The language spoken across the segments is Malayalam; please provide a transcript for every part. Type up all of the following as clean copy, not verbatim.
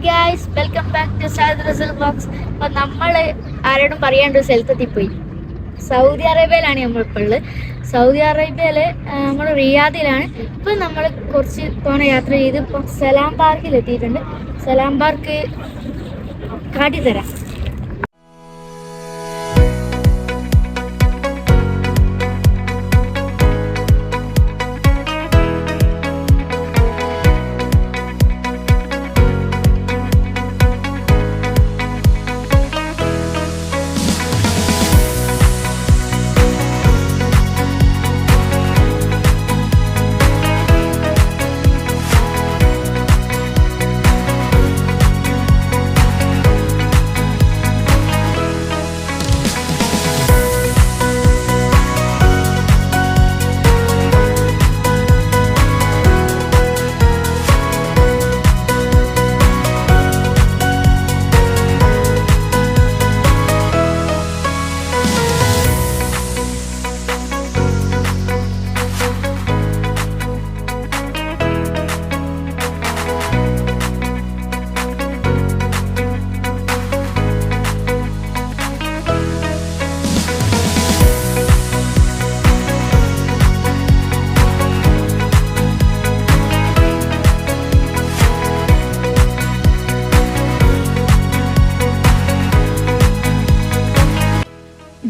Guys welcome back to Saad Rizal vlogs. അപ്പോൾ നമ്മൾ ആരോടും പറയാണ്ട് ഒരു സ്ഥലത്തെത്തിപ്പോയി. സൗദി അറേബ്യയിലാണ് നമ്മളിപ്പോൾ ഉള്ളത്. സൗദി അറേബ്യയിൽ നമ്മൾ റിയാദിലാണ്. ഇപ്പം നമ്മൾ കുറച്ച് തവണ യാത്ര ചെയ്ത് ഇപ്പം സലാം പാർക്കിൽ എത്തിയിട്ടുണ്ട്. സലാം പാർക്ക് കാട്ടിത്തരാം.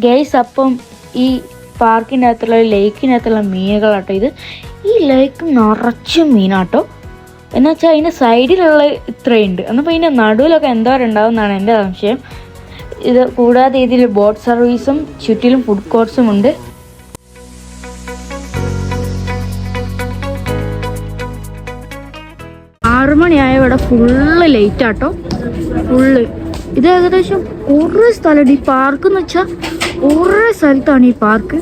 ഗൈസ്, അപ്പം ഈ പാർക്കിൻ്റെ അകത്തുള്ള ലേക്കിനകത്തുള്ള മീനുകളാട്ടോ ഇത്. ഈ ലേക്ക് നിറച്ചും മീനാട്ടോ. എന്ന് വെച്ചാൽ അതിൻ്റെ സൈഡിലുള്ള ഇത്രയുണ്ട്. എന്നപ്പോൾ ഇതിൻ്റെ നടുവിലൊക്കെ എന്തോരം ഉണ്ടാവും എന്നാണ് എൻ്റെ സംശയം. ഇത് കൂടാതെ ഇതിൽ ബോട്ട് സർവീസും ചുറ്റിലും ഫുഡ് കോർട്സും ഉണ്ട്. ആറുമണിയായ ഇവിടെ ഫുള്ള് ലേറ്റാട്ടോ. ഫുള്ള് ഇത് ഏകദേശം കുറേ സ്ഥലമുണ്ട്. ഈ പാർക്ക് എന്ന് വെച്ചാൽ കുറേ സ്ഥലത്താണ് ഈ പാർക്ക്.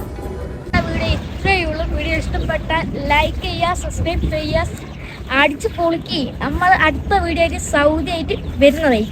വീഡിയോ ഇത്രയുള്ള വീഡിയോ ഇഷ്ടപ്പെട്ടാൽ ലൈക്ക് ചെയ്യുക, സബ്സ്ക്രൈബ് ചെയ്യുക, അടിച്ച് പൊളിക്കുക. നമ്മൾ അടുത്ത വീഡിയോ ആയിട്ട് സൗദി ആയിട്ട് വരുന്നതായി.